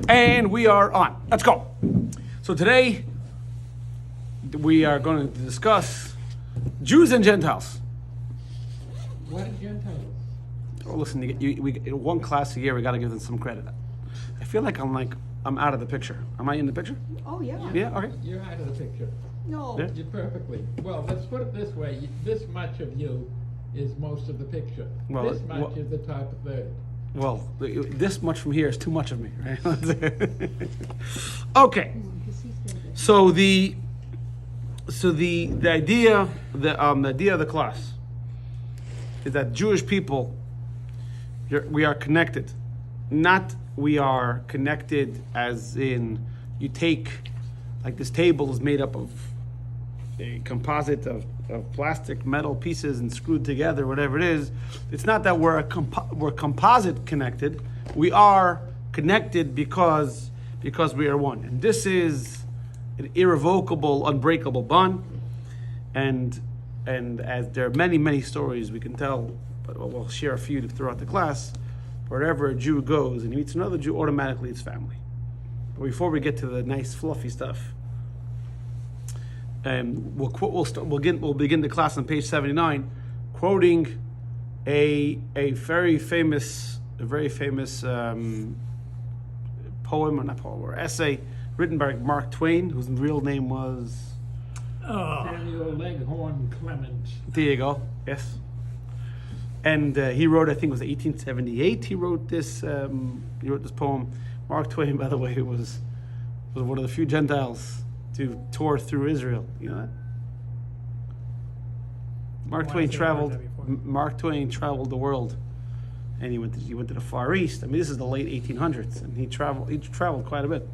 And we are on. Let's go. So today we are going to discuss Jews and Gentiles. What are Gentiles? Oh, listen, we one class a year. We got to give them some credit. I feel like I'm out of the picture. Am I in the picture? Oh, yeah. Yeah. Okay. You're out of the picture. No. Yeah. You're perfectly. Well, let's put it this way. This much of you is most of the picture. Well, This much is the top third. Well, this much from here is too much of me, right? Okay. So the idea the idea of the class is that Jewish people, we are connected. Not we are connected as in you take, like this table is made up of a composite of plastic, metal pieces and screwed together, whatever it is. It's not that we're composite connected. We are connected because we are one. And this is an irrevocable, unbreakable bond. And as there are many stories we can tell, but we'll share a few throughout the class. Wherever a Jew goes and he meets another Jew, automatically it's family. But before we get to the nice fluffy stuff, we'll begin the class on page 79, quoting a very famous poem or essay written by Mark Twain, whose real name was Samuel Leghorn Clement. There you go. Yes. And he wrote, I think it was 1878. He wrote this poem. Mark Twain, by the way, was one of the few Gentiles to tour through Israel. You know that? Mark Twain traveled the world, and he went to the Far East. I mean, this is the late 1800s, and he traveled quite a bit.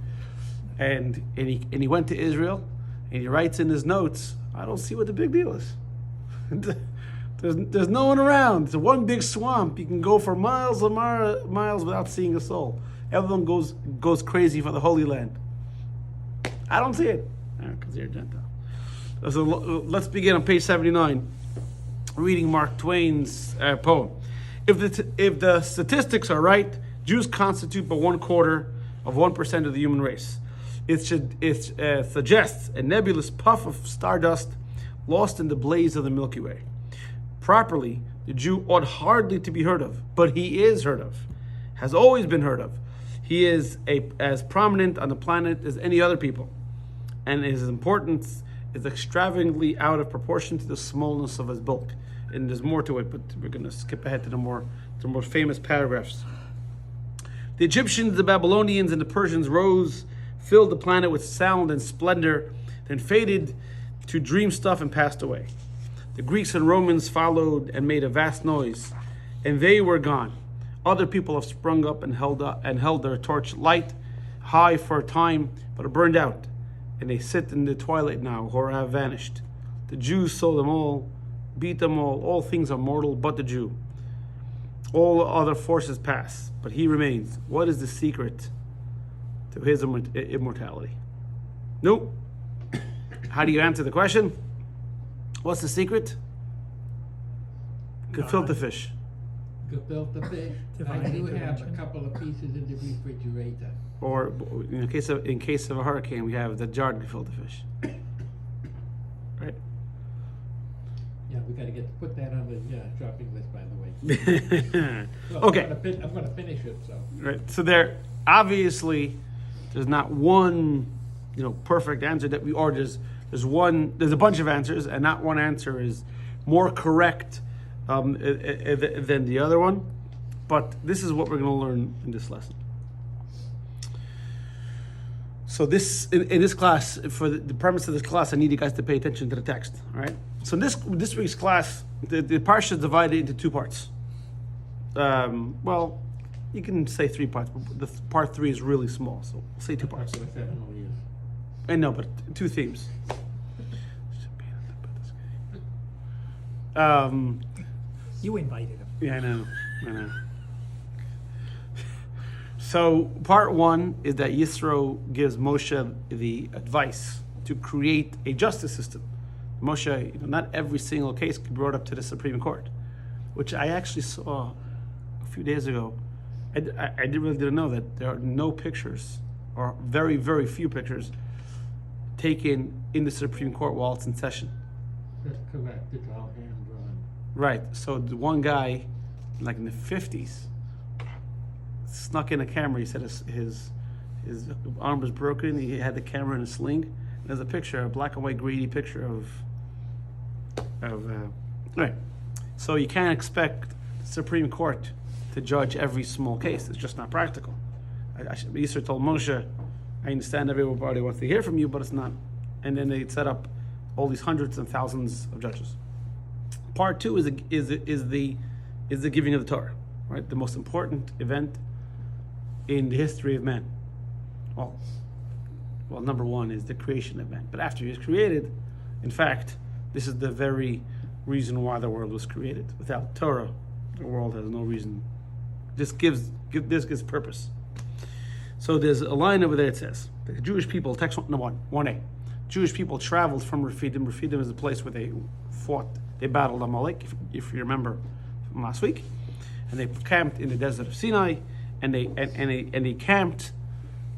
And he went to Israel, and he writes in his notes, I don't see what the big deal is. There's no one around. It's one big swamp. You can go for miles and miles without seeing a soul. Everyone goes crazy for the Holy Land. I don't see it. Because you're a Gentile. So let's begin on page 79, reading Mark Twain's poem. If the statistics are right, Jews constitute but 1/4 of 1% of the human race. It suggests a nebulous puff of stardust lost in the blaze of the Milky Way. Properly, the Jew ought hardly to be heard of, but he is heard of, has always been heard of. He is as prominent on the planet as any other people, and his importance is extravagantly out of proportion to the smallness of his bulk. And there's more to it, but we're going to skip ahead to the more famous paragraphs. The Egyptians, the Babylonians, and the Persians rose, filled the planet with sound and splendor, then faded to dream stuff and passed away. The Greeks and Romans followed and made a vast noise, and they were gone. Other people have sprung up and held their torch light high for a time, but are burned out, and they sit in the twilight now, or have vanished. The Jews saw them all, beat them all. All things are mortal but the Jew. All other forces pass, but he remains. What is the secret to his immortality? Nope. How do you answer the question? What's the secret? Gefilte fish. Gefilte fish. I do have a couple of pieces in the refrigerator. Or in case of a hurricane, we have the jarred gefilte fish. Right? Yeah, we got to put that on the shopping list, by the way. So Okay. I'm going to finish it. So. Right. So there's not one, perfect answer that there's a bunch of answers, and not one answer is more correct than the other one. But this is what we're going to learn in this lesson. So in this class, for the premise of this class, I need you guys to pay attention to the text. All right. So this week's class, the parsha is divided into 2 parts. Well, you can say 3 parts, but the part 3 is really small, so we'll say 2 parts. I know, but 2 themes. You invited him. Yeah, I know. So part 1 is that Yisro gives Moshe the advice to create a justice system. Moshe, not every single case could be brought up to the Supreme Court, which I actually saw a few days ago I really didn't know that there are no pictures, or very, very few pictures, taken in the Supreme Court while it's in session. That's correct, it's all hand drawn. Right. So the one guy, like in the 50s, snuck in a camera. He said his arm was broken. He had the camera in a sling. There's a picture, a black and white grainy picture of right. So you can't expect the Supreme Court to judge every small case. It's just not practical. Yisro told Moshe, I understand everybody wants to hear from you, but it's not. And then they set up all these hundreds and thousands of judges. Part two is the giving of the Torah, right? The most important event in the history of man. Well, number one is the creation of man. But after he was created, in fact, this is the very reason why the world was created. Without Torah, the world has no reason. This gives purpose. So there's a line over there that says, the Jewish people, text 1a, Jewish people traveled from Rephidim. Rephidim is the place where they fought, they battled Amalek, if you remember from last week. And they camped in the desert of Sinai, and they camped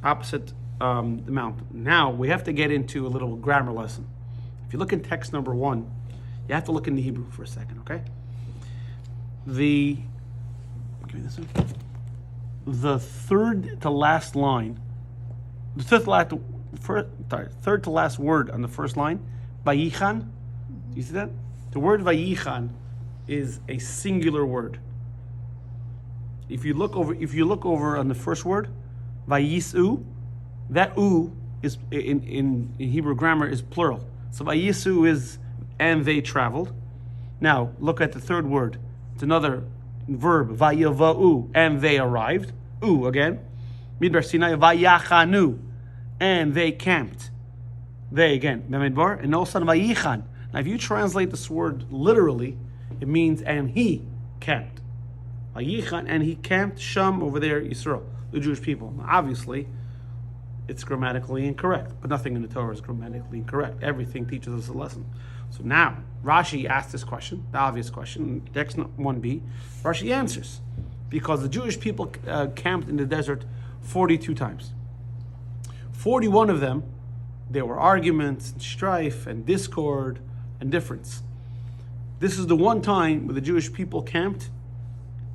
opposite the mountain. Now we have to get into a little grammar lesson. If you look in text number 1, you have to look in the Hebrew for a second, okay? Give me this one. The third to last line, third to last word on the first line, Vayichan. Do you see that? The word Vayichan is a singular word. If you look over on the first word, Vayisu, that u is in Hebrew grammar is plural. So Vayisu is and they traveled. Now look at the third word. It's another verb, Vayava'u, and they arrived. U again. Midbar Sinai, Vayachanu, and they camped. They again. Bamidbar, and also Vayichan. Now if you translate this word literally, it means and he camped. Vayichan, and he camped Sham over there, Yisrael, the Jewish people. Now, obviously, it's grammatically incorrect, but nothing in the Torah is grammatically incorrect. Everything teaches us a lesson. So now, Rashi asked this question, the obvious question, text 1b. Rashi answers, because the Jewish people camped in the desert 42 times. 41 of them, there were arguments, and strife, and discord, and difference. This is the one time where the Jewish people camped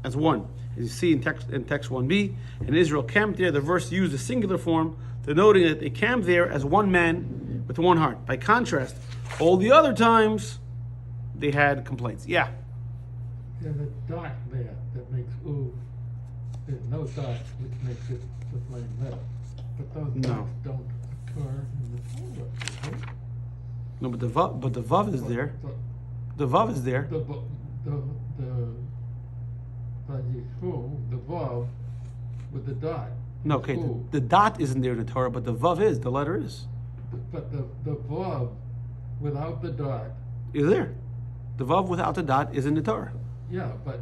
as one. As you see in text 1b, and Israel camped there, the verse used a singular form, denoting that they camped there as one man with one heart. By contrast, all the other times, they had complaints. Yeah? There's a dot there that makes ooh. There's no dot which makes it the plain letter. But those dots don't occur in the Torah. Right? No, but the vav is there. The vav is there. The vav with the dot. No, okay, Ooh. the dot isn't there in the Torah, but the vav is, the letter is. But the vav without the dot. Is there. The vav without the dot is in the Torah. Yeah, but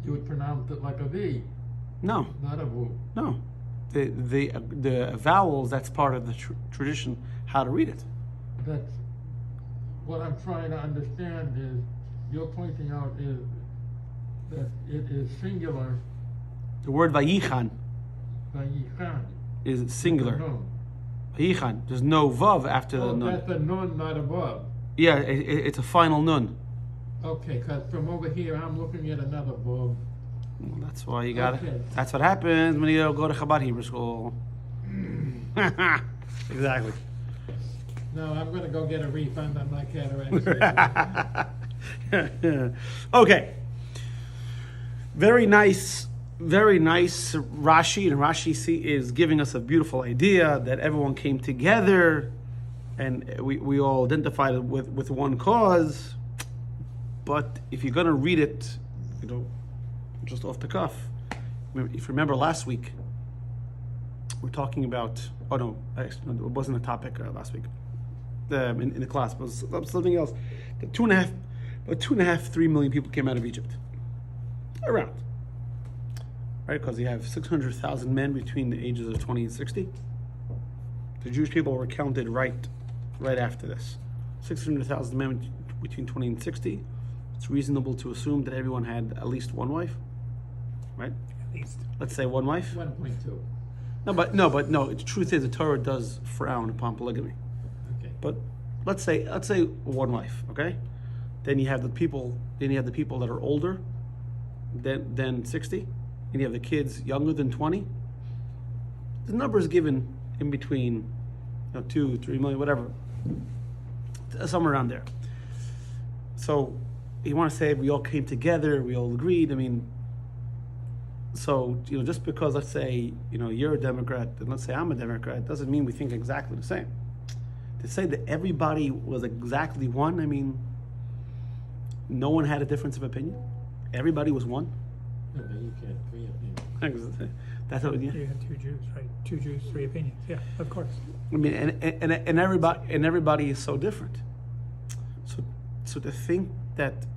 you would pronounce it like a V, No, not a V. no. The vowels, that's part of the tradition, how to read it. That's what I'm trying to understand is you're pointing out is that it is singular. The word vayichan Vayichan. is singular. Nun. Vayichan, there's no vav after the Oh, nun. that's a nun, not a vav. Yeah, it's a final nun. Okay, because from over here I'm looking at another vav. Well, that's why you got Okay. it. That's what happens when you go to Chabad Hebrew school. Exactly. No, I'm going to go get a refund on my cataract surgery. Okay. Very nice Rashi, and Rashi is giving us a beautiful idea that everyone came together and we all identified with one cause. But if you're going to read it, just off the cuff, if you remember last week, we're talking about, it wasn't a topic last week in the class, but it was something else. About 2.5, 3 million people came out of Egypt. Around. Right? Because you have 600,000 men between the ages of 20 and 60. The Jewish people were counted right after this. 600,000 men between 20 and 60. It's reasonable to assume that everyone had at least one wife. Right? At least. Let's say one wife. 1.2. But no. The truth is, the Torah does frown upon polygamy. Okay. But let's say one wife. Okay. Then you have the people. Then you have the people that are older than 60, and you have the kids younger than 20. The number is given in between, 2, 3 million, whatever, somewhere around there. So you want to say we all came together, we all agreed. I mean, so just because let's say you're a Democrat and let's say I'm a Democrat doesn't mean we think exactly the same. To say that everybody was exactly one, I mean, no one had a difference of opinion. Everybody was one. No, but you can't agree opinion. That's what You have 2 Jews, right? 2 Jews, 3 opinions. Yeah, of course. I mean, and everybody is so different. So to think that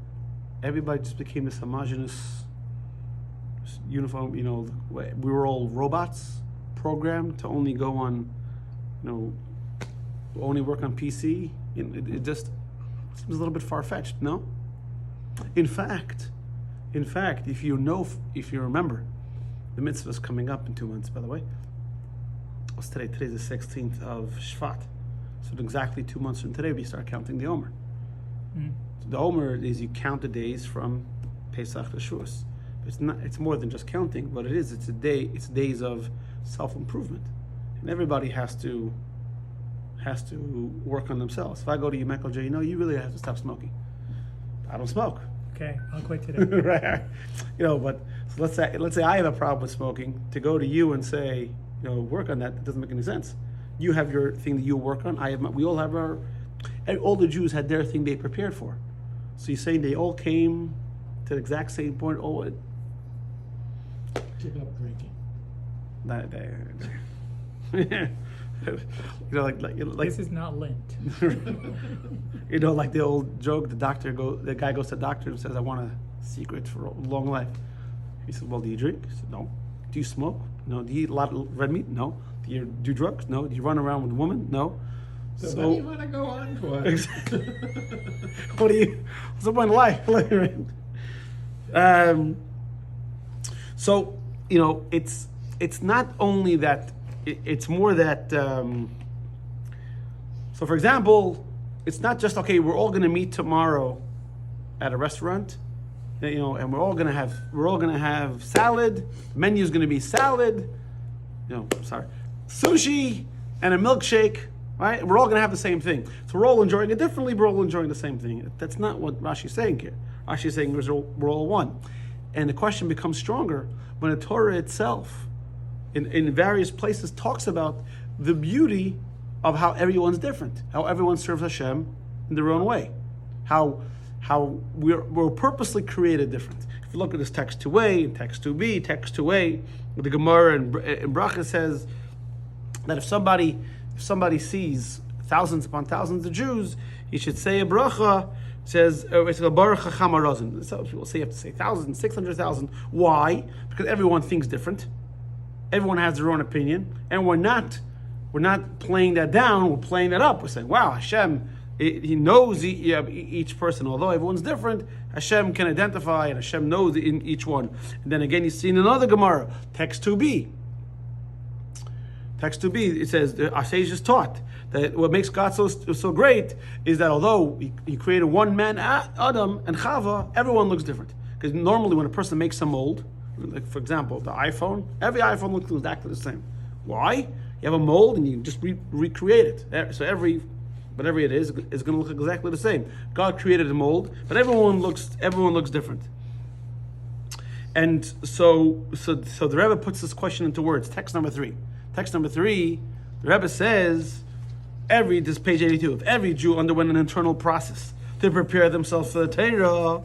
everybody just became this homogenous, uniform, we were all robots programmed to only go on, only work on PC. It just seems a little bit far fetched, no? In fact, if you remember, the mitzvah is coming up in 2 months, by the way. What's today? Today's the 16th of Shvat. So in exactly 2 months from today, we start counting the Omer. Mm. So the Omer is you count the days from Pesach to Shavuos. It's more than just counting, but it is. It's days of self-improvement, and everybody has to work on themselves. If I go to you, Michael J, you really have to stop smoking. I don't smoke. Okay, I'll quit today. Right. But so let's say I have a problem with smoking. To go to you and say, work on that, it doesn't make any sense. You have your thing that you work on. We all have all the Jews had their thing they prepared for. So you're saying they all came to the exact same point. Give up drinking. Like This is not Lent. like the old joke, the guy goes to the doctor and says, I want a secret for a long life. He said, well, do you drink? He said, no. Do you smoke? No. Do you eat a lot of red meat? No. Do you do drugs? No. Do you run around with women? No. So what do you want to go on for? What's the point of life? So, it's not only that, it's more that, so for example, it's not just, okay, we're all going to meet tomorrow at a restaurant, and we're all going to have salad, the menu's going to be salad, sushi and a milkshake, right? We're all going to have the same thing. So we're all enjoying it differently, we're all enjoying the same thing. That's not what Rashi's saying here. Rashi's saying we're all one. And the question becomes stronger when the Torah itself, in various places, talks about the beauty of how everyone's different, how everyone serves Hashem in their own way, how we're purposely created different. If you look at this text 2a and text 2b, text 2a, the Gemara in Bracha says that if somebody sees thousands upon thousands of Jews, he should say a bracha. Says it's a baruch hacham harazim. So people say you have to say 1,000, 600,000. Why? Because everyone thinks different. Everyone has their own opinion, and we're not playing that down. We're playing that up. We're saying, wow, Hashem, He knows each person. Although everyone's different, Hashem can identify, and Hashem knows in each one. And then again, you see in another Gemara, text 2b. Text 2b, it says our sages taught that what makes God so great is that although he created one man, Adam and Chava, everyone looks different. Because normally when a person makes a mold, like for example, the iPhone, every iPhone looks exactly the same. Why? You have a mold and you just recreate it. So whatever it is going to look exactly the same. God created a mold, but everyone looks different. And so the Rebbe puts this question into words. Text number 3. Text number 3, the Rebbe says, this is page 82, if every Jew underwent an internal process to prepare themselves for the Torah,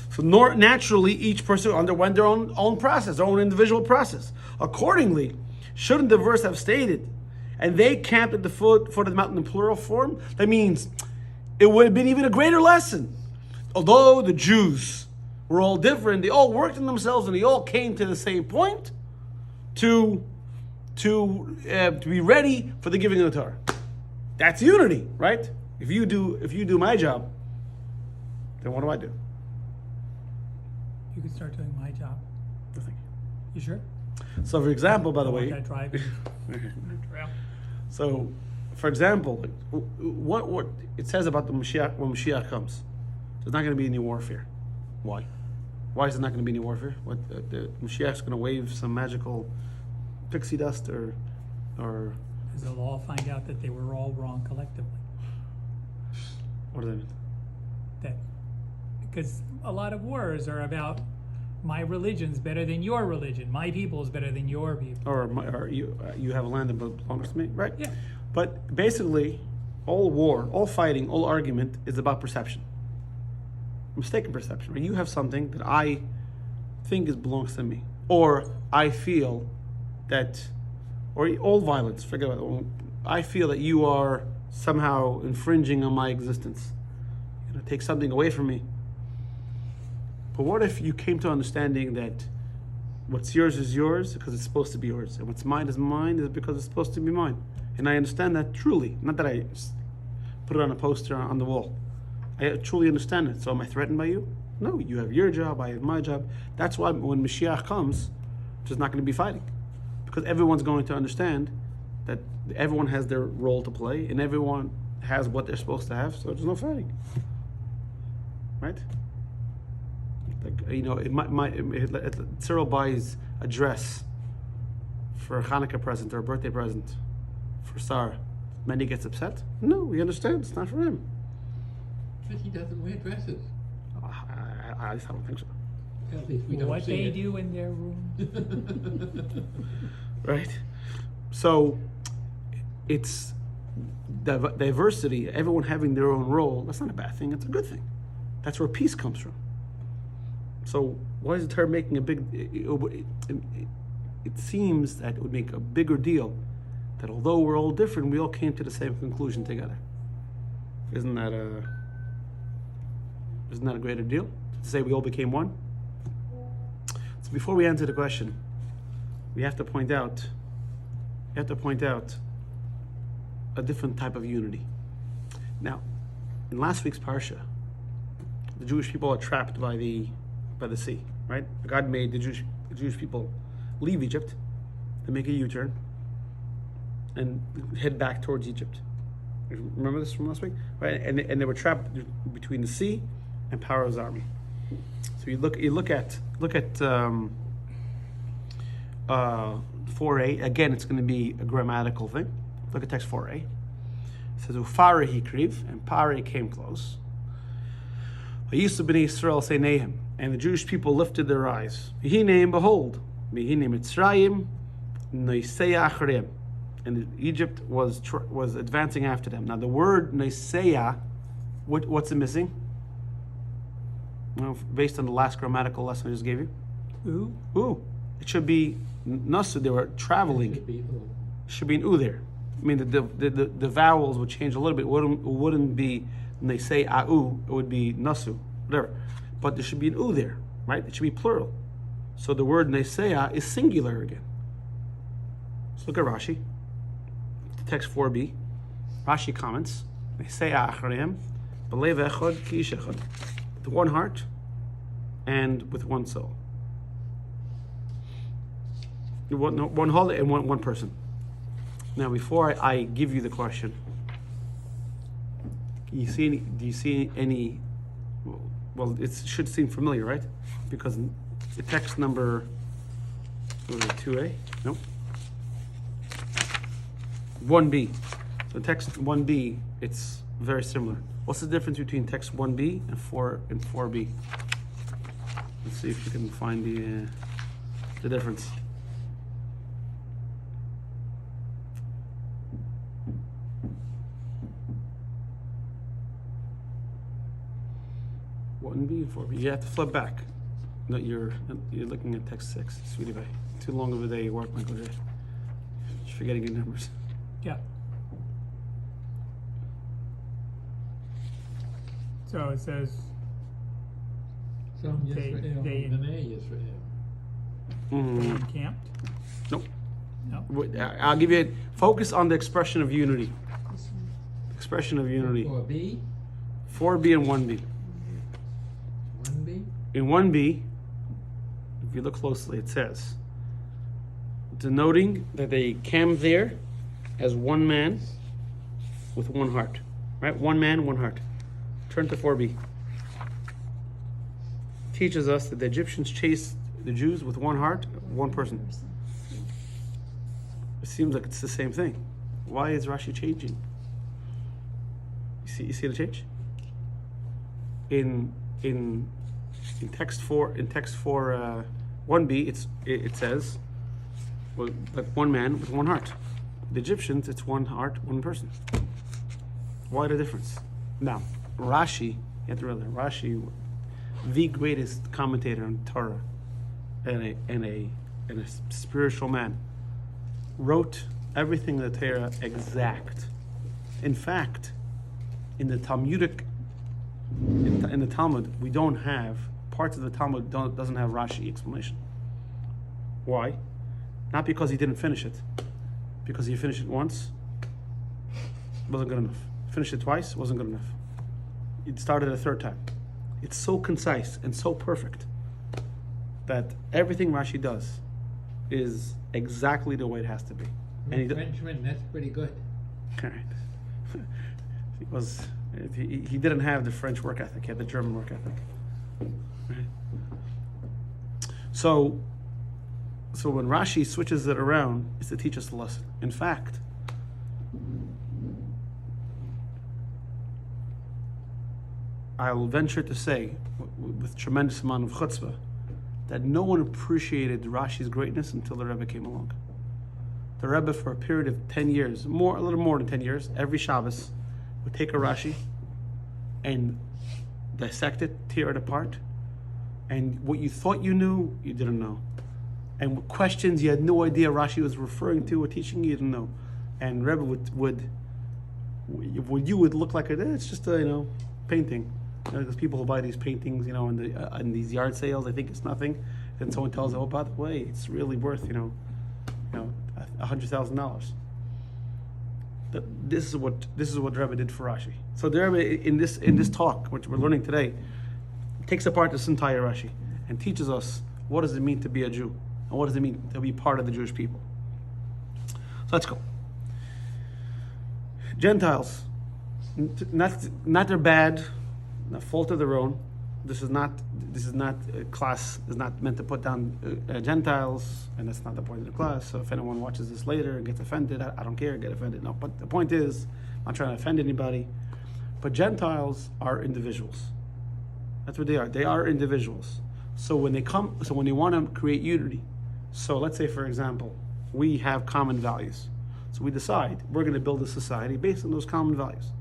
so naturally each person underwent their own process, their own individual process. Accordingly, shouldn't the verse have stated, and they camped at the foot of the mountain in plural form? That means it would have been even a greater lesson. Although the Jews were all different, they all worked on themselves and they all came to the same point to be ready for the giving of the Torah. That's unity, right? If you do my job, then what do I do? You could start doing my job. Nothing. You sure? So, for example, by the I want way, that driving trail. so, for example, what it says about the Mashiach when Mashiach comes, there's not going to be any warfare. Why? Why is there not going to be any warfare? What the Mashiach's going to wave some magical pixie dust or Because they'll all find out that they were all wrong collectively. what does that mean? That because a lot of wars are about my religion's better than your religion, my people's better than your people. Or you have a land that belongs to me, right? Yeah. But basically, all war, all fighting, all argument is about perception, mistaken perception. Right? You have something that I think belongs to me, or I feel that, or all violence. Forget about it. I feel that you are somehow infringing on my existence. You're gonna take something away from me. But what if you came to understanding that what's yours is yours because it's supposed to be yours, and what's mine is because it's supposed to be mine? And I understand that truly, not that I put it on a poster on the wall. I truly understand it. So am I threatened by you? No, you have your job, I have my job. That's why when Mashiach comes, there's not going to be fighting. Because everyone's going to understand that everyone has their role to play and everyone has what they're supposed to have, so there's no fighting. Right? Like, you know, Cyril buys a dress for a Hanukkah present or a birthday present for Sarah. Manny gets upset? No, we understand. It's not for him. But he doesn't wear dresses. I don't think so. At least we don't What see they it. do in their room. Right? So it's diversity, everyone having their own role. That's not a bad thing. It's a good thing. That's where peace comes from. So why is the Torah making a big? It seems that it would make a bigger deal that although we're all different, we all came to the same conclusion together. Isn't that a greater deal to say we all became one? So before we answer the question, we have to point out a different type of unity. Now, in last week's parsha, the Jewish people are trapped by the sea, right? God made the Jewish people leave Egypt, they make a U-turn, and head back towards Egypt. Remember this from last week, right? And they were trapped between the sea and Pharaoh's army. So you look at 4a. Again, it's going to be a grammatical thing. Look at text 4a. It says Ufara hikriv, and Pare came close. Vayisu b'nei Yisrael say Nahum, and the Jewish people lifted their eyes. V'hinei behold, v'hinei Mitzrayim noiseya acharem, and Egypt was advancing after them. Now the word noiseya, what's it missing? Well, based on the last grammatical lesson I just gave you. Ooh. It should be nasu. They were traveling. Should be an u there. I mean the vowels would change a little bit. It wouldn't be neisei au. It would be nasu. Whatever. But there should be an u there, right? It should be plural. So the word neisea is singular again. So look at Rashi. Text 4b. Rashi comments. Neisea acharem b'lev echad ki ish echad. With one heart and with one soul. One holiday and one person. Now, before I give you the question, do you see any? Well, it should seem familiar, right? Because the text number 2a, no, 1b. So text 1b, it's very similar. What's the difference between text 1b and 4b? Let's see if you can find the difference. B and 4b. You have to flip back. No, you're looking at text 6, sweetie pie. Too long of a day at work, Michael J. Just forgetting your numbers. Yeah. So it says Some They- Yisrael, they- B'nai Yisrael. they encamped. Nope. No. I'll give you focus on the expression of unity. Expression of unity. Or B, 4b and 1b. 1B. In 1b, if you look closely, it says, denoting that they came there as one man with one heart. Right? One man, one heart. Turn to 4b. Teaches us that the Egyptians chased the Jews with one heart, one person. It seems like it's the same thing. Why is Rashi changing? You see the change? In text 4 1b it says, well, like one man with one heart. The Egyptians, it's one heart, one person. Why the difference? Now, Rashi, you have to realize, Rashi, the greatest commentator on Torah and a spiritual man, wrote everything in the Torah exact. In fact, in the Talmudic, in the Talmud, we don't have, parts of the Talmud doesn't have Rashi explanation. Why? Not because he didn't finish it. Because he finished it once, wasn't good enough. Finished it twice, wasn't good enough. It started a third time. It's so concise and so perfect that everything Rashi does is exactly the way it has to be. And Frenchman, that's pretty good. all right. He didn't have the French work ethic, he had the German work ethic. Right? So when Rashi switches it around, it's to teach us a lesson. In fact, I'll venture to say, with tremendous amount of chutzpah, that no one appreciated Rashi's greatness until the Rebbe came along. The Rebbe, for a period of 10 years, a little more than 10 years, every Shabbos, would take a Rashi and dissect it, tear it apart, and what you thought you knew, you didn't know. And questions you had no idea Rashi was referring to or teaching you didn't know. And Rebbe would look like it's just a painting. There's people who buy these paintings, in these yard sales. I think it's nothing. Then someone tells them, oh, by the way, it's really worth, $100,000. This is what the Rebbe did for Rashi. So the Rebbe in this talk, which we're learning today, takes apart this entire Rashi and teaches us what does it mean to be a Jew and what does it mean to be part of the Jewish people. So let's go. Gentiles, not they're bad, not fault of their own. This is not a class is not meant to put down Gentiles, and that's not the point of the class. So if anyone watches this later and gets offended, I don't care, get offended. No, but the point is, I'm not trying to offend anybody. But Gentiles are individuals. That's what they are. They are individuals. So when they want to create unity, so let's say, for example, we have common values. So we decide we're going to build a society based on those common values.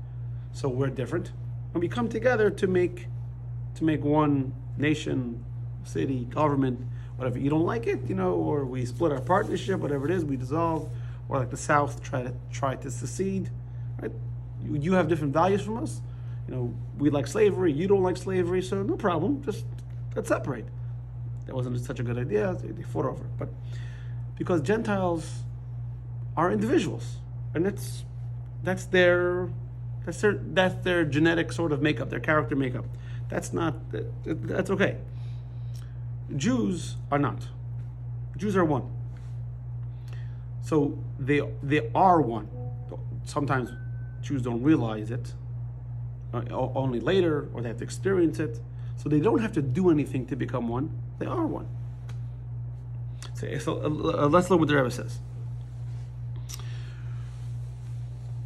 So we're different, and we come together to make one nation, city, government, whatever. You don't like it, or we split our partnership, whatever it is, we dissolve, or like the South try to secede. Right? You have different values from us. We like slavery, you don't like slavery, so no problem. Just let's separate. That wasn't such a good idea. They fought over it, but because Gentiles are individuals, and that's their genetic sort of makeup, their character makeup. That's okay. Jews are not. Jews are one. So they are one. Sometimes Jews don't realize it, only later, or they have to experience it. So they don't have to do anything to become one. They are one. So let's look what the Rebbe says.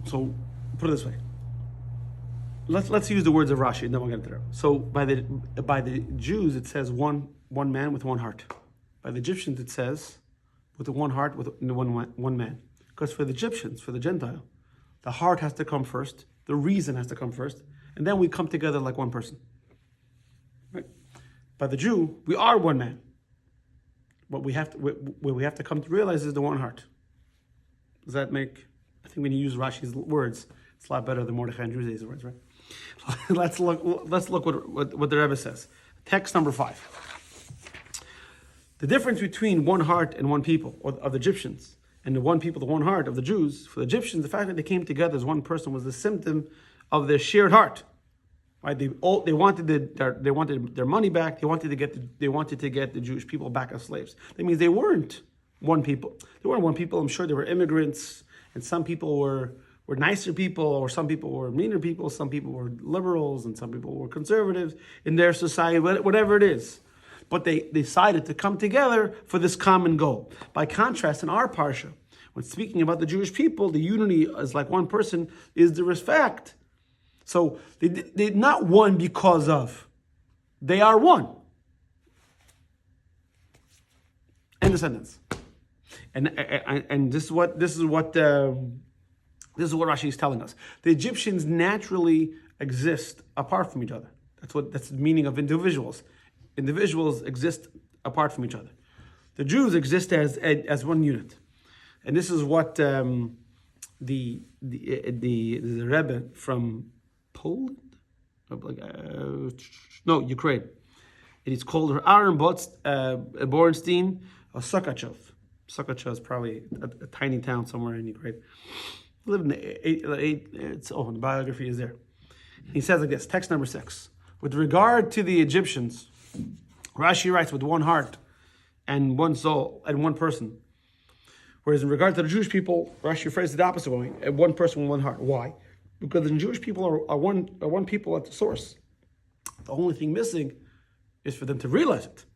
So put it this way. Let's use the words of Rashi, and then we'll get into it. So by the Jews it says one man with one heart. By the Egyptians it says with the one heart with one man. Because for the Egyptians, for the Gentile, the heart has to come first, the reason has to come first, and then we come together like one person. Right? By the Jew, we are one man. What we have to come to realize is the one heart. Does that make? I think when you use Rashi's words, it's a lot better than Mordechai and Drew's words, right? Let's look what the Rebbe says. Text number 5. The difference between one heart and one people of the Egyptians and the one people, the one heart of the Jews, for the Egyptians, the fact that they came together as one person was the symptom of their shared heart. Right? They wanted their money back. They wanted to get the Jewish people back as slaves. That means they weren't one people. There weren't one people. I'm sure there were immigrants, and some people were nicer people, or some people were meaner people, some people were liberals, and some people were conservatives in their society, whatever it is. But they decided to come together for this common goal. By contrast, in our parsha, when speaking about the Jewish people, the unity as like one person is the respect. So they're not one because of. They are one. End of sentence. And this is what Rashi is telling us. The Egyptians naturally exist apart from each other. That's the meaning of individuals. Individuals exist apart from each other. The Jews exist as one unit, and this is what the Rebbe from Poland, Ukraine. It is called Aaron Borenstein or Sokachov. Sokachov is probably a tiny town somewhere in Ukraine. Lived in the biography is there. He says like this, text number 6. With regard to the Egyptians, Rashi writes with one heart and one soul and one person. Whereas in regard to the Jewish people, Rashi phrases it the opposite way, one person with one heart. Why? Because the Jewish people are one people at the source. The only thing missing is for them to realize it.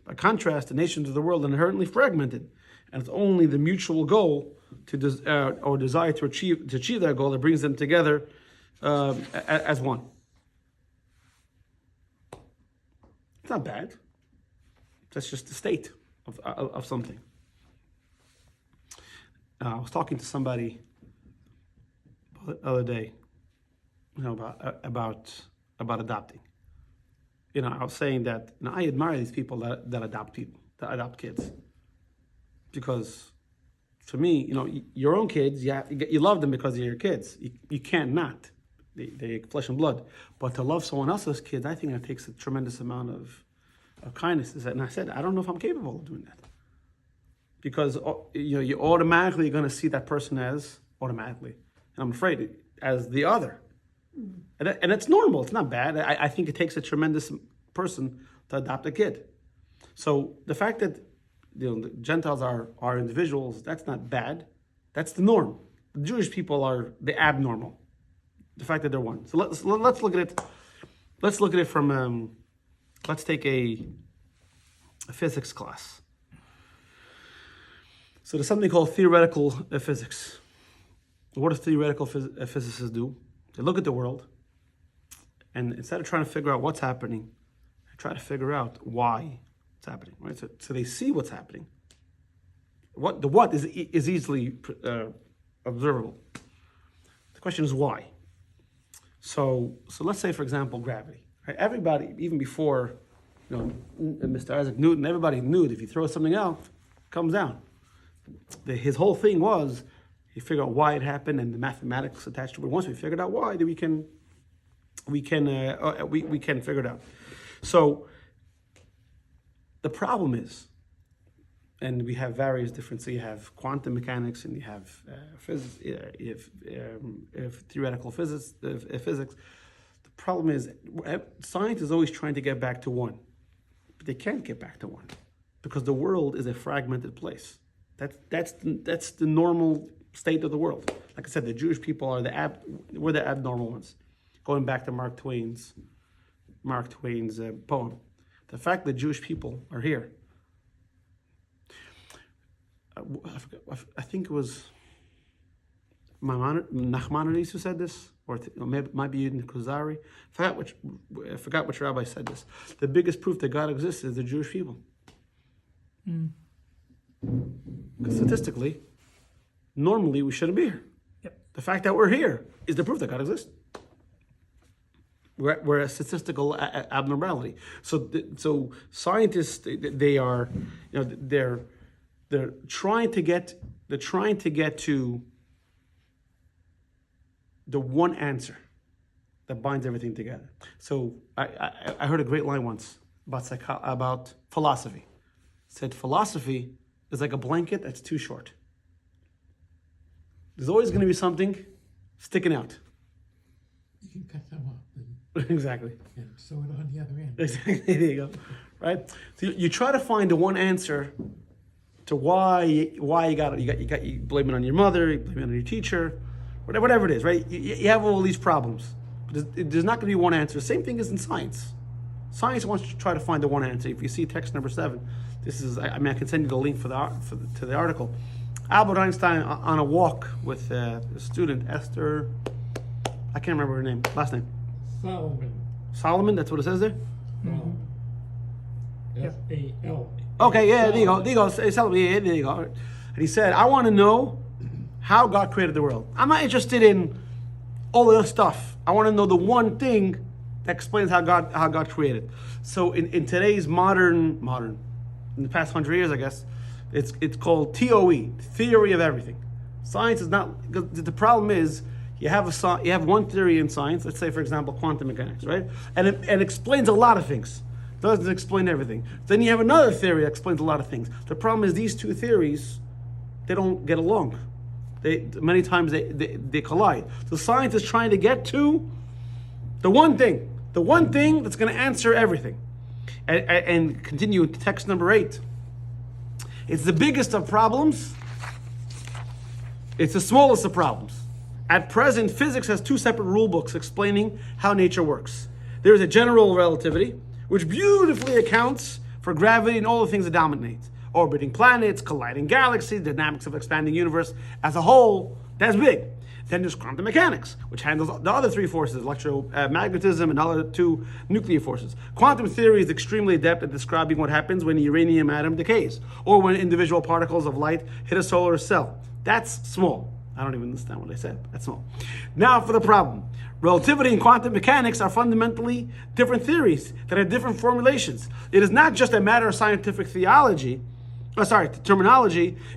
By contrast, the nations of the world are inherently fragmented, and it's only the mutual goal or desire to achieve that goal that brings them together as one. It's not bad. That's just the state of something. I was talking to somebody the other day, about adopting. I was saying that I admire these people that adopt kids, because for me, your own kids, you love them because they're your kids. You can't not. They're flesh and blood. But to love someone else's kids, I think that takes a tremendous amount of kindness. And I said, I don't know if I'm capable of doing that. Because you're automatically going to see that person as automatically, and I'm afraid, as the other. And it's normal. It's not bad. I think it takes a tremendous person to adopt a kid. So the fact that the Gentiles are individuals, that's not bad. That's the norm. The Jewish people are the abnormal. The fact that they're one. So let's look at it. Let's look at it from. Let's take a physics class. So there's something called theoretical physics. What do theoretical physicists do? They look at the world, and instead of trying to figure out what's happening, they try to figure out why it's happening. Right? So they see what's happening. What is easily observable. The question is why. So let's say, for example, gravity. Right? Everybody, even before Mr. Isaac Newton, everybody knew that if you throw something out, it comes down. His whole thing was he figured out why it happened and the mathematics attached to it. Once we figured out why, then we can figure it out. So the problem is, and we have various different. So you have quantum mechanics and you have theoretical physics. The problem is, science is always trying to get back to one, but they can't get back to one because the world is a fragmented place. That's the normal state of the world. Like I said, the Jewish people are we're the abnormal ones. Going back to Mark Twain's poem, the fact that Jewish people are here. I think it was Nachmanides who said this, or maybe it might be in Kuzari. I forgot which rabbi said this. The biggest proof that God exists is the Jewish people. Because statistically, normally we shouldn't be here. Yep. The fact that we're here is the proof that God exists. We're a statistical abnormality. So scientists, they're trying to get to the one answer that binds everything together. So I heard a great line once about philosophy. It said philosophy is like a blanket that's too short. There's always going to be something sticking out. You can cut them off Exactly. and sew it on the other end. Exactly. There you go. Right? So you try to find the one answer to why you blame it on your mother, you blame it on your teacher, whatever it is, right? You have all these problems. There's not going to be one answer. Same thing as in science. Science wants to try to find the one answer. If you see text number 7, this is, I can send you the link to the article. Albert Einstein on a walk with a student, Esther, I can't remember her last name. Solomon, that's what it says there? S-A-L. Okay, yeah, there you go. Solomon, yeah, there you go. And he said, I want to know how God created the world. I'm not interested in all the other stuff. I want to know the one thing that explains how God created. So in today's modern, in the past 100 years, I guess, it's called TOE, theory of everything. Science is not, because the problem is you have one theory in science. Let's say, for example, quantum mechanics, right? And it explains a lot of things. Doesn't explain everything. Then you have another theory that explains a lot of things. The problem is these two theories, they don't get along. Many times they collide. So science is trying to get to the one thing that's going to answer everything. And continue to text number 8. It's the biggest of problems. It's the smallest of problems. At present, physics has 2 separate rule books explaining how nature works. There is a general relativity, which beautifully accounts for gravity and all the things that dominate. Orbiting planets, colliding galaxies, dynamics of expanding universe as a whole. That's big. Then there's quantum mechanics, which handles the other 3 forces, electromagnetism and other 2 nuclear forces. Quantum theory is extremely adept at describing what happens when the uranium atom decays, or when individual particles of light hit a solar cell. That's small. I don't even understand what I said. That's small. Now for the problem. Relativity and quantum mechanics are fundamentally different theories that have different formulations. It is not just a matter of scientific terminology.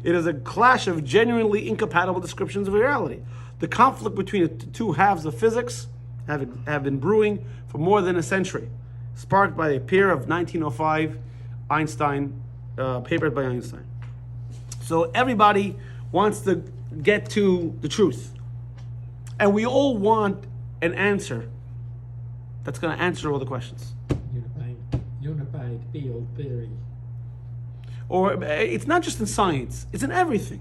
It is a clash of genuinely incompatible descriptions of reality. The conflict between the 2 halves of physics have been brewing for more than a century, sparked by a pair of 1905 papers by Einstein. So everybody wants to get to the truth. And we all want an answer that's going to answer all the questions. Unified field theory. Or it's not just in science, it's in everything.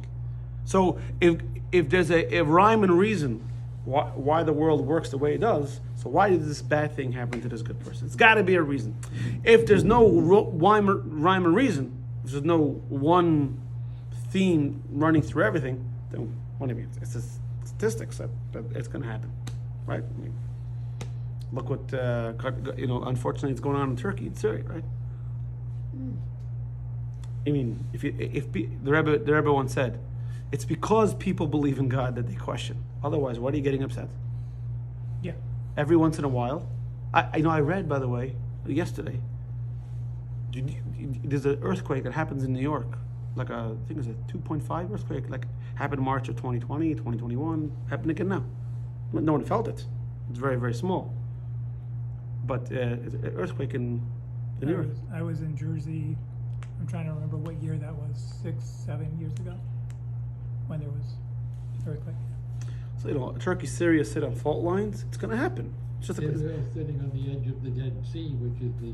So if there's a rhyme and reason why the world works the way it does, so why did this bad thing happen to this good person? It's got to be a reason. If there's no rhyme and reason, if there's no one theme running through everything, then what do you mean? It's just statistics that it's going to happen, right? I mean, look what unfortunately is going on in Turkey and Syria, right? I mean, if the Rebbe once said, it's because people believe in God that they question. Otherwise, why are you getting upset? Yeah. Every once in a while, I read, by the way, yesterday. There's an earthquake that happens in New York, like I think it's a 2.5 earthquake, like happened in March of 2020, 2021, happened again now. No one felt it. It's very, very small. But it's an earthquake in New York. I was in Jersey. I'm trying to remember what year that was. 6-7 years ago, when there was an earthquake. So Turkey, Syria sit on fault lines. It's going to happen. It's just Israel sitting on the edge of the Dead Sea, which is the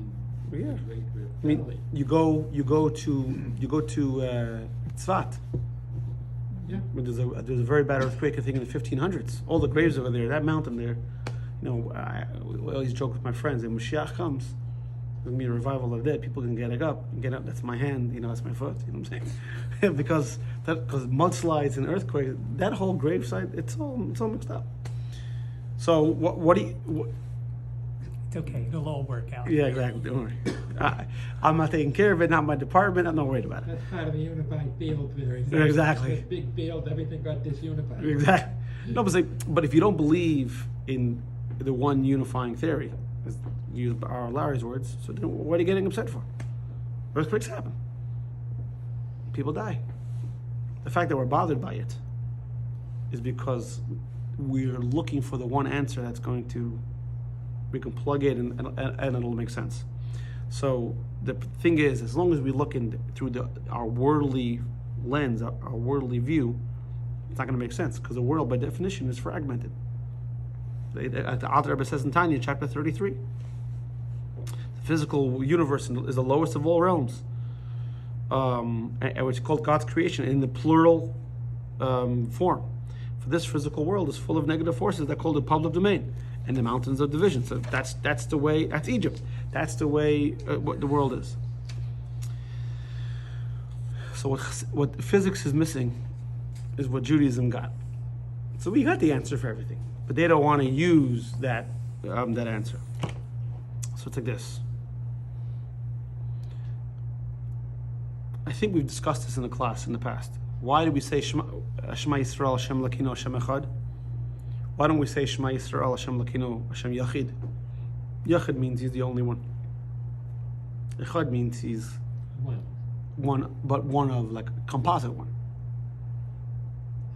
Great Rift I mean, Valley. you go to Tzfat. Yeah. There's a very bad earthquake, I think, in the 1500s. All the graves over there, that mountain there. I always joke with my friends. When Mashiach comes, there's gonna be a revival of the dead. People can get up. That's my hand. That's my foot. You know what I'm saying? because mudslides and earthquakes, that whole gravesite, it's all mixed up. So what do you? It's okay. It'll all work out. Yeah, exactly. Don't worry. I'm not taking care of it. Not my department. I'm not worried about it. That's part of the unified field theory. Exactly. This big field, everything got disunified. Exactly. No, but if you don't believe in the one unifying theory, as use Larry's words, so then what are you getting upset for? Earthquakes happen. People die. The fact that we're bothered by it is because we're looking for the one answer that's going to, we can plug it and it'll make sense. So the thing is, as long as we look through our worldly lens, our worldly view, it's not going to make sense, because the world, by definition, is fragmented. The Alter Rebbe says in Tanya, chapter 33, the physical universe is the lowest of all realms. which is called God's creation in the plural form. For this physical world is full of negative forces that call the public domain and the mountains of division. So that's the way. That's Egypt. That's the way what the world is. So what physics is missing is what Judaism got. So we got the answer for everything, but they don't want to use that answer. So it's like this. I think we've discussed this in the class in the past. Why do we say Shema Yisrael Hashem Lakino Hashem Echad? Why don't we say Shema Yisrael Hashem Lakino Hashem Yachid? Yachid means he's the only one. Echad means he's one, but one of like a composite one.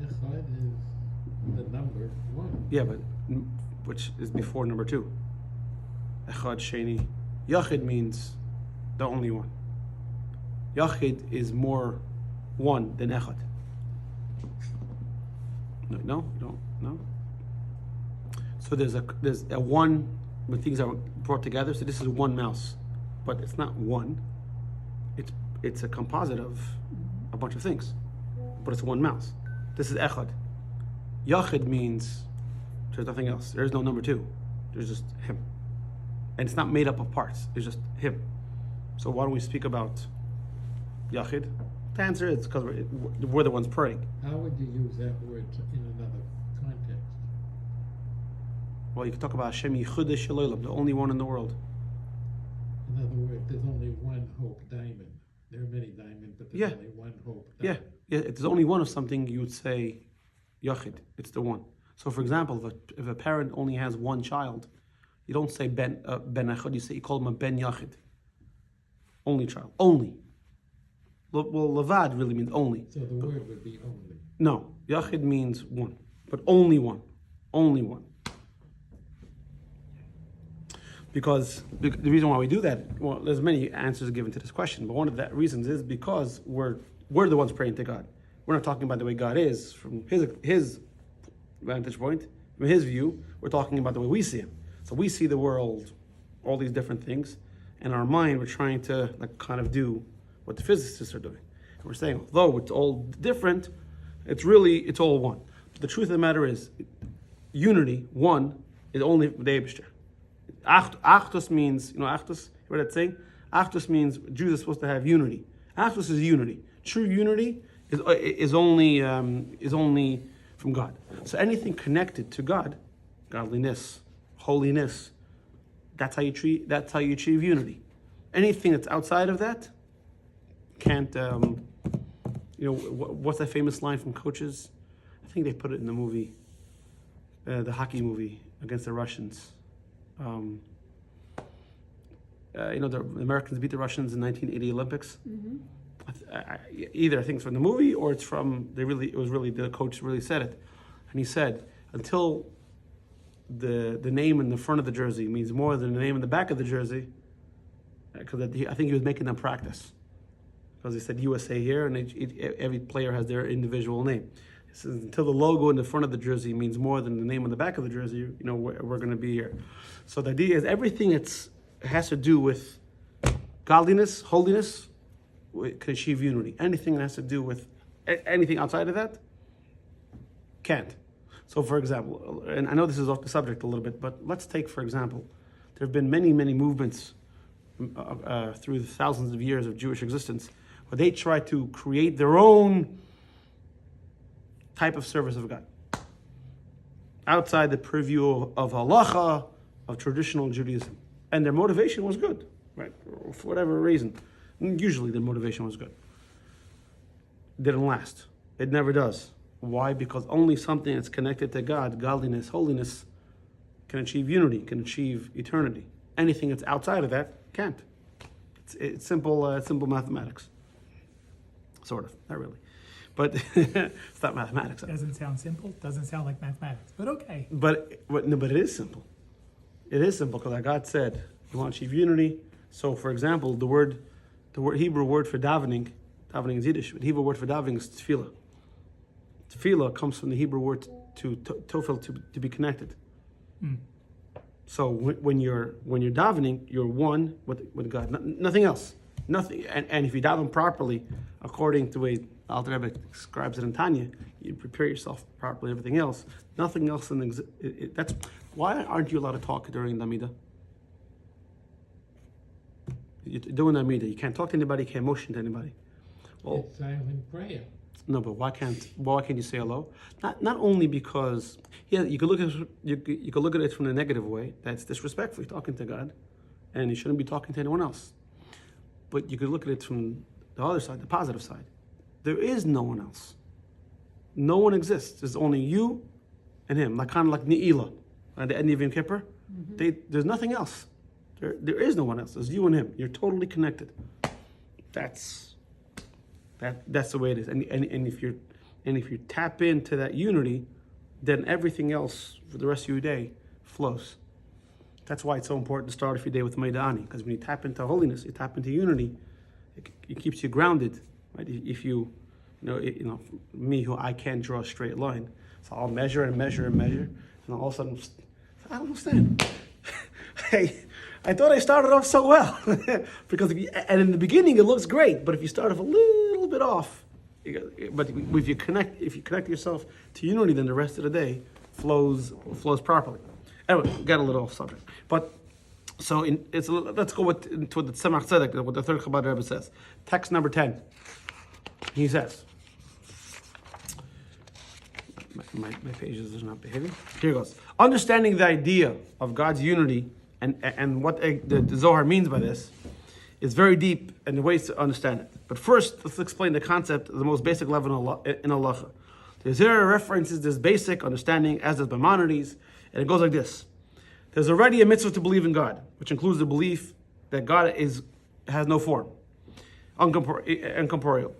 Echad is the number one. Yeah, but which is before number two. Echad Sheni. Yachid means the only one. Yachid is more one than Echad. No. So there's a one when things are brought together. So this is one mouse, but it's not one. It's a composite of a bunch of things, but it's one mouse. This is Echad. Yachid means there's nothing else. There's no number two. There's just him, and it's not made up of parts. It's just him. So why don't we speak about Yachid? The answer is because we're the ones praying. How would you use that word in another context? Well, you can talk about Hashem Yichud Shalolim, the only one in the world. In other words, there's only one hope diamond. There are many diamonds, but there's only one hope diamond. Yeah. If there's only one of something, you would say Yachid. It's the one. So, for example, if a parent only has one child, you don't say Ben Echad. You call him a Ben Yachid. Only child. Only. Well, Levad really means only. So the word would be only. No, Yachid means one, but only one. Only one. Because the reason why we do that, well, there's many answers given to this question, but one of the reasons is because we're the ones praying to God. We're not talking about the way God is from his vantage point, from his view. We're talking about the way we see him. So we see the world, all these different things, and in our mind we're trying to kind of do what the physicists are doing. And we're saying, although it's all different, it's all one. But the truth of the matter is, unity, one, is only the Eibishter. Achdus means, Achdus, you heard that saying? Achdus means Jews are supposed to have unity. Achdus is unity. True unity is only from God. So anything connected to God, godliness, holiness, that's how you achieve unity. Anything that's outside of that can't. What's that famous line from Coaches? I think they put it in the movie, the hockey movie against the Russians. The Americans beat the Russians in 1980 Olympics. Mm-hmm. Either I think it's from the movie or it's from the coach really said it, and he said until the name in the front of the jersey means more than the name in the back of the jersey, because I think he was making them practice, because he said USA here and every player has their individual name. He says until the logo in the front of the jersey means more than the name on the back of the jersey, we're going to be here. So the idea is everything has to do with godliness, holiness, can achieve unity. Anything that has to do with anything outside of that can't. So, for example, and I know this is off the subject a little bit, but let's take, for example, there have been many, many movements through the thousands of years of Jewish existence where they try to create their own type of service of God outside the purview of halacha, of traditional Judaism. And their motivation was good, right? For whatever reason. Usually their motivation was good. Didn't last. It never does. Why? Because only something that's connected to God, godliness, holiness, can achieve unity, can achieve eternity. Anything that's outside of that can't. It's simple mathematics. Sort of, not really. But it's not mathematics. Doesn't sound simple. Doesn't sound like mathematics, but okay. But it is simple. It is simple because God said, you want to achieve unity. So, for example, the Hebrew word for davening is Yiddish. The Hebrew word for davening is tefillah. Tefillah comes from the Hebrew word tofel, to be connected. Mm. So when you're davening, you're one with God, nothing else. Nothing, and if you daven properly, according to the way Alter Rebbe describes it in Tanya, you prepare yourself properly. Everything else, nothing else that's why aren't you allowed to talk during the Amidah? You're doing the Amidah. You can't talk to anybody. You can't motion to anybody. Well, It's silent prayer. no, but why can't you say hello? Not only because you could look at you could look at it from the negative way. That's disrespectful. You're talking to God, and you shouldn't be talking to anyone else. But you could look at it from the other side, the positive side. There is no one else. No one exists. There's only you and him. Kind of like Ne'ilah at the end of Yom Kippur. There's nothing else. There is no one else. There's you and him. You're totally connected. That's the way it is. And if you tap into that unity, then everything else for the rest of your day flows. That's why it's so important to start off your day with Maidani, because when you tap into holiness, you tap into unity, it keeps you grounded. Right? If you me who I can't draw a straight line, so I'll measure and measure and measure, and all of a sudden I don't understand. Hey, I thought I started off so well, because in the beginning it looks great, but if you start off a little bit off, but if you connect yourself to unity, then the rest of the day flows properly. Anyway, got a little off subject, but so let's go with the Tzemach Tzedek, what the third Chabad Rebbe says. Text number 10. He says, my pages are not behaving. Here goes. Understanding the idea of God's unity and what the Zohar means by this is very deep and the ways to understand it. But first, let's explain the concept of the most basic level in halacha. The Zohar references this basic understanding as does Maimonides, and it goes like this. There's already a mitzvah to believe in God, which includes the belief that God has no form, incorporeal.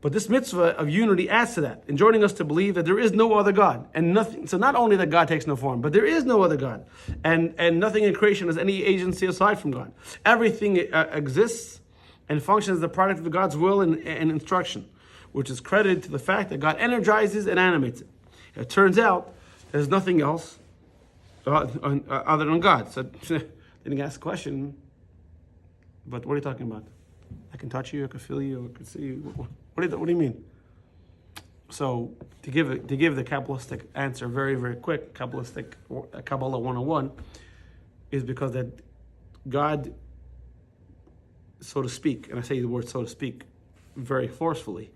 But this mitzvah of unity adds to that, enjoining us to believe that there is no other God and nothing. So not only that God takes no form, but there is no other God, and nothing in creation has any agency aside from God. Everything exists and functions as the product of God's will and instruction, which is credited to the fact that God energizes and animates it. It turns out there's nothing else other than God. So then you ask the question, but what are you talking about? I can touch you, I can feel you, I can see you. What do you mean? So to give the Kabbalistic answer very, very quick, Kabbalistic Kabbalah 101, is because that God, so to speak, and I say the word so to speak very forcefully,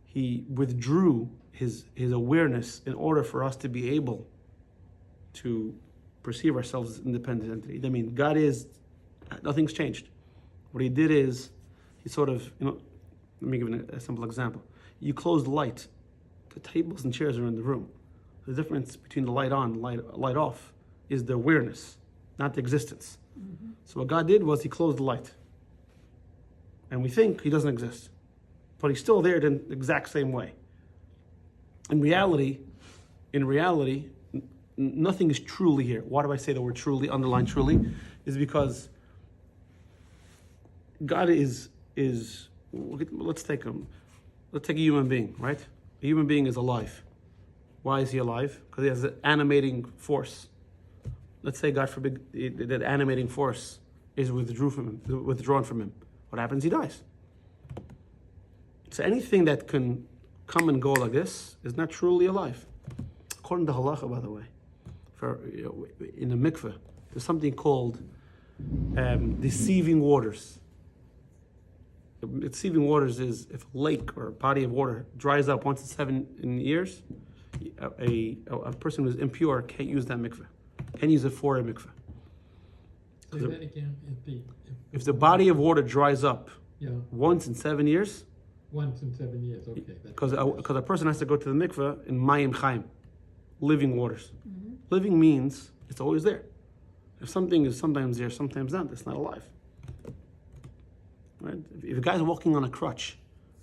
he withdrew his awareness in order for us to be able to perceive ourselves as independent entity. I mean, God is, nothing's changed. What he did is, he sort of, let me give a simple example. You close the light, the tables and chairs are in the room. The difference between the light on and light off is the awareness, not the existence. Mm-hmm. So what God did was he closed the light. And we think he doesn't exist. But he's still there in the exact same way. In reality, nothing is truly here. Why do I say the word truly, underline truly? Is because God is let's take a human being, right? A human being is alive. Why is he alive? Because he has an animating force. Let's say, God forbid, that animating force is withdrawn from him. What happens? He dies. So anything that can come and go like this is not truly alive. According to halacha, by the way, in the mikveh, there's something called deceiving waters. Deceiving waters is if a lake or a body of water dries up once in 7 years, a person who's impure can't use that mikveh, can't use it for a mikveh. Say that again. If the body of water dries up once in 7 years, once in 7 years, okay. Because a person has to go to the mikveh in mayim chaim, living waters. Mm-hmm. Living means it's always there. If something is sometimes there, sometimes not, it's not alive. Right? If a guy's walking on a crutch,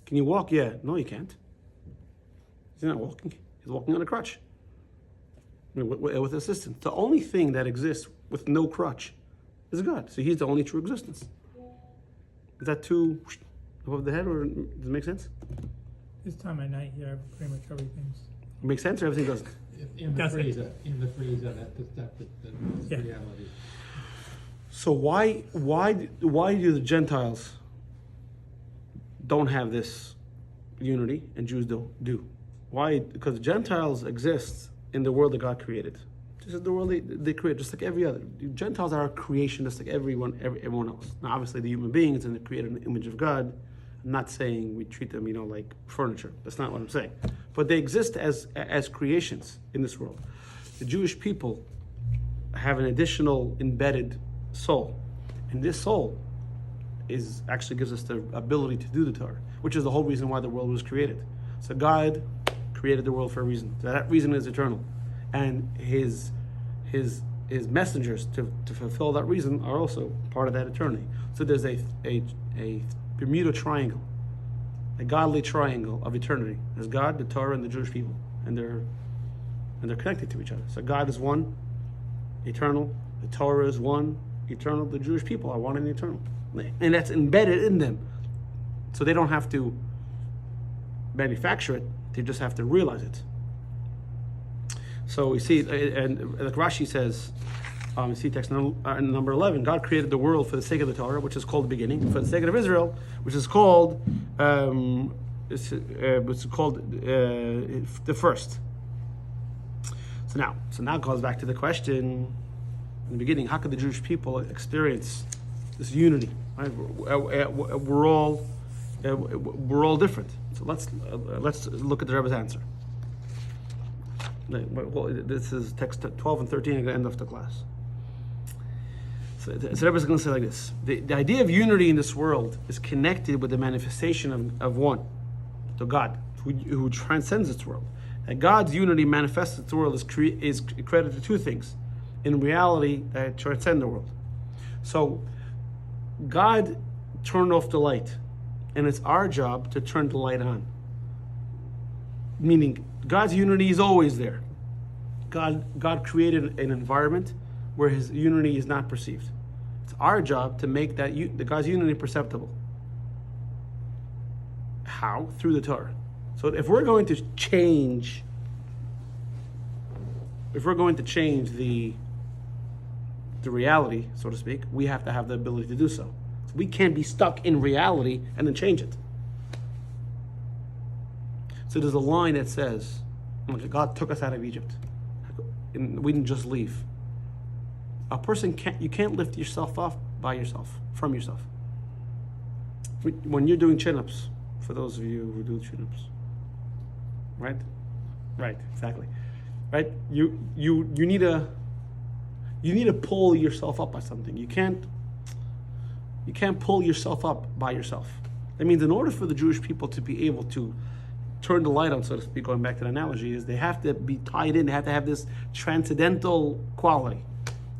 can you walk? Yeah. No, you can't. He's not walking. He's walking on a crutch. With assistance. The only thing that exists with no crutch is God. So he's the only true existence. Is that too above the head, or does it make sense? This time of night here, pretty much everything's... It makes sense, or everything doesn't? In the freezer, that's the reality. So why do the Gentiles don't have this unity and Jews do? Why? Because the Gentiles exist in the world that God created. This is the world they create, just like every other. Gentiles are a creation, just like everyone else. Now, obviously, the human beings and they're created in the image of God. I'm not saying we treat them, like furniture. That's not what I'm saying. But they exist as creations in this world. The Jewish people have an additional embedded soul, and this soul actually gives us the ability to do the Torah, which is the whole reason why the world was created. So God created the world for a reason. That reason is eternal, and his messengers to fulfill that reason are also part of that eternity. So there's a Bermuda Triangle, a godly triangle of eternity. There's God, the Torah, and the Jewish people, and they're connected to each other. So God is one, eternal. The Torah is one, eternal. The Jewish people are one and eternal, and that's embedded in them. So they don't have to manufacture it; they just have to realize it. So we see, and like Rashi says, you see text number 11. God created the world for the sake of the Torah, which is called the beginning, for the sake of Israel, which is called the first. So now it goes back to the question in the beginning: how could the Jewish people experience this unity? Right? We're all different. So let's look at the Rebbe's answer. Well, this is text 12 and 13 at the end of the class. So Rebbe's going to say like this: the idea of unity in this world is connected with the manifestation of one, to God, who transcends its world. And God's unity manifests its world is credited to two things, in reality that transcend the world. So God turned off the light, and it's our job to turn the light on. Meaning, God's unity is always there. God created an environment where His unity is not perceived. It's our job to make that God's unity perceptible. How? Through the Torah. So if we're going to change the reality, so to speak, we have to have the ability to do so. So we can't be stuck in reality and then change it. So there's a line that says, God took us out of Egypt, and we didn't just leave. A person can't lift yourself up from yourself. When you're doing chin-ups, for those of you who do chin-ups, right, exactly, right. You need to pull yourself up by something. You can't pull yourself up by yourself. That means in order for the Jewish people to be able to turn the light on, so to speak, going back to the analogy, is they have to be tied in. They have to have this transcendental quality,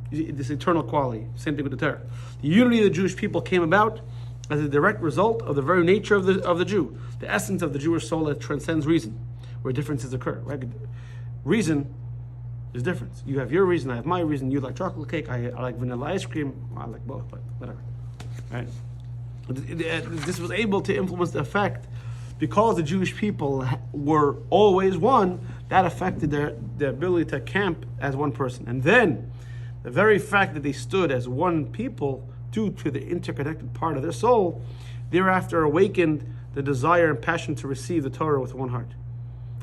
this eternal quality. Same thing with the Torah. The unity of the Jewish people came about as a direct result of the very nature of the Jew, the essence of the Jewish soul that transcends reason, where differences occur. Right? Reason is difference. You have your reason, I have my reason. You like chocolate cake, I like vanilla ice cream. I like both, but whatever. Right? This was able to influence the effect. Because the Jewish people were always one, that affected their ability to camp as one person. And then, the very fact that they stood as one people, due to the interconnected part of their soul, thereafter awakened the desire and passion to receive the Torah with one heart.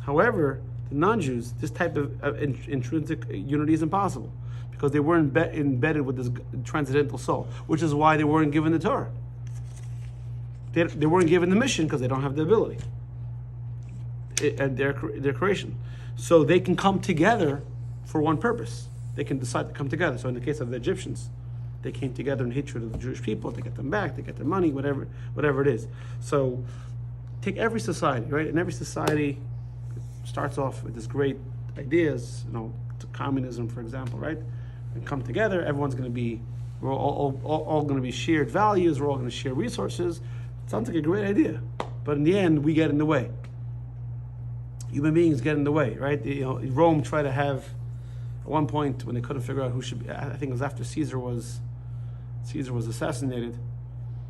However, the non-Jews, this type of intrinsic unity is impossible, because they weren't embedded with this transcendental soul, which is why they weren't given the Torah. They weren't given the mission because they don't have the ability and their creation. So they can come together for one purpose. They can decide to come together. So in the case of the Egyptians, they came together in hatred of the Jewish people to get them back, to get their money, whatever it is. So take every society, right? And every society starts off with this great ideas, communism, for example, right? And come together. Everyone's going to be, we're all going to be shared values. We're all going to share resources. Sounds like a great idea, but in the end, we get in the way. Human beings get in the way, right? Rome tried to have, at one point, when they couldn't figure out who should be, I think it was after Caesar was assassinated,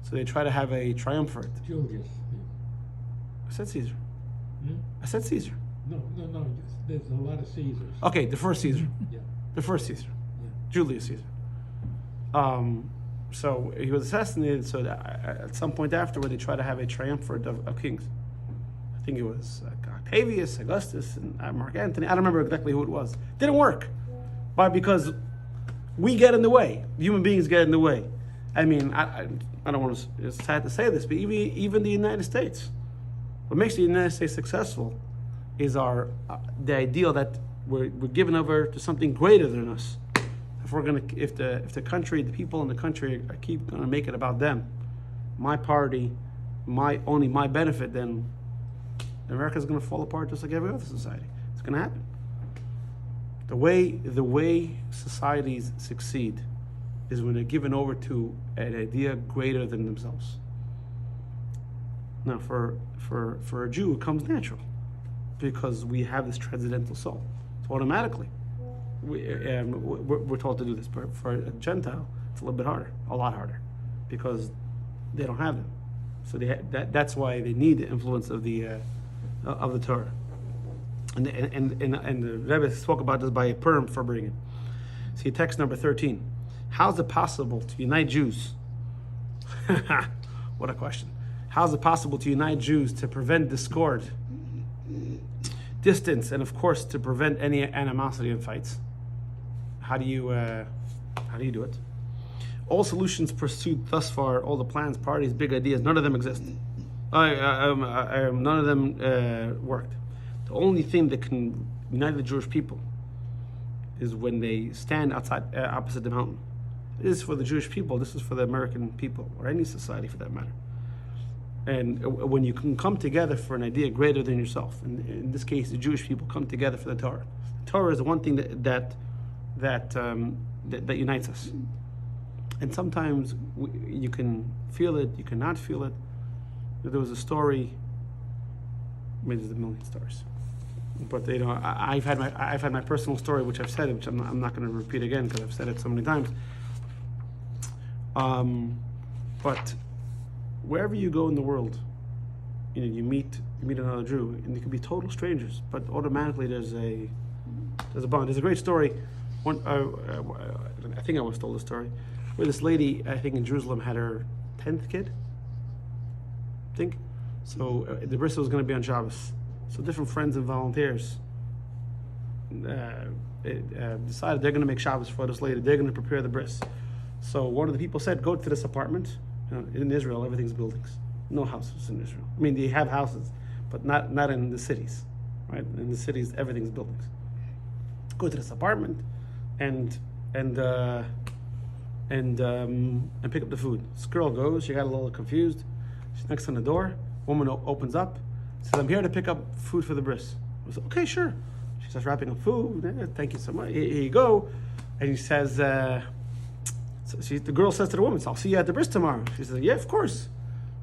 so they tried to have a triumvirate. Julius. I said Caesar. Hmm? I said Caesar. No. There's a lot of Caesars. Okay, the first Caesar. Yeah. The first Caesar. Yeah. Julius Caesar. So he was assassinated. So that at some point afterward, they tried to have a triumvirate of kings. I think it was Octavius, Augustus, and Mark Antony. I don't remember exactly who it was. Didn't work. Why? Because we get in the way. Human beings get in the way. I mean, I don't want to. It's sad to say this, but even the United States, what makes the United States successful is the ideal that we're given over to something greater than us. If the country, the people in the country keep going to make it about them, my party, only my benefit, then America's going to fall apart just like every other society. It's going to happen. The way societies succeed is when they're given over to an idea greater than themselves. Now, for a Jew, it comes natural because we have this transcendental soul. So automatically, we're told to do this. But for a Gentile, it's a little bit harder, a lot harder, because they don't have them. So that's why they need the influence of the Torah. And the Rebbe spoke about this by a Purim for bringing. See, text number 13. How is it possible to unite Jews? What a question. How is it possible to unite Jews to prevent discord, distance, and of course to prevent any animosity and fights? How do you do it? All solutions pursued thus far, all the plans, parties, big ideas, none of them exist. None of them worked. The only thing that can unite the Jewish people is when they stand opposite the mountain. This is for the Jewish people. This is for the American people, or any society for that matter. And when you can come together for an idea greater than yourself, and in this case, the Jewish people come together for the Torah. The Torah is the one thing that unites us. And sometimes you can feel it, you cannot feel it. There was a story. Maybe there's a million stories, but I've had my personal story, which I've said, which I'm not going to repeat again because I've said it so many times. But wherever you go in the world, you meet another Jew, and you can be total strangers, but automatically there's a bond. There's a great story. I think I was told the story where this lady, I think in Jerusalem, had her 10th kid. I think so. The bris was going to be on Shabbos, so different friends and volunteers decided they're going to make Shabbos for this lady. They're going to prepare the bris. So one of the people said, go to this apartment. In Israel, everything's buildings. No houses in Israel. I mean, they have houses, but not in the cities, right? In the cities, everything's buildings. Go to this apartment and pick up the food. This girl goes. She got a little confused. She's next on the door. Woman opens up. Says, "I'm here to pick up food for the bris." I said, "Okay, sure." She starts wrapping up food. "Thank you so much. Here you go." And he says, the girl says to the woman, "So I'll see you at the bris tomorrow." She says, "Yeah, of course."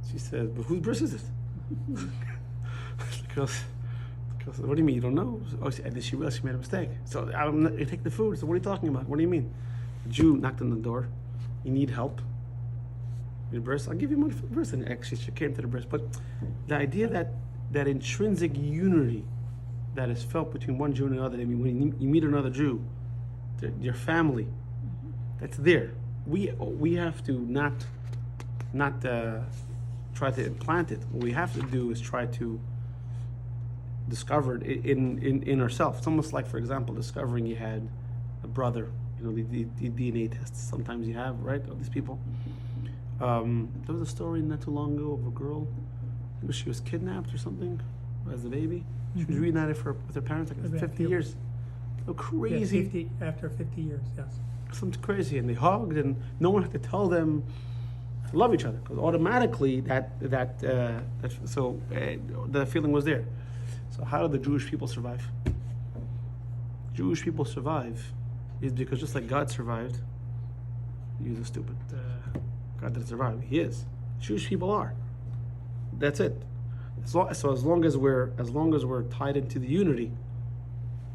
She says, "But whose bris is it?" The girl says, "What do you mean? You don't know?" And then she realized she made a mistake. So I take the food. So what are you talking about? What do you mean? The Jew knocked on the door. You need help. You need a bris? I'll give you money for the bris. And actually, she came to the bris. But the idea that intrinsic unity that is felt between one Jew and another. I mean, when you meet another Jew, your family, that's there. We have to not try to implant it. What we have to do is try to discover it in ourselves. It's almost like, for example, discovering you had a brother. The DNA tests sometimes you have, right, of these people. There was a story not too long ago of a girl. I think she was kidnapped or something as a baby. She was reunited with her parents like 50 years. So crazy. Yeah, after 50 years, yes. Something crazy, and they hugged, and no one had to tell them to love each other because automatically the feeling was there. So how do the Jewish people survive? Jewish people survive is because just like God survived, he's a stupid God didn't survive. He is. Jewish people are. That's it. So as long as we're tied into the unity,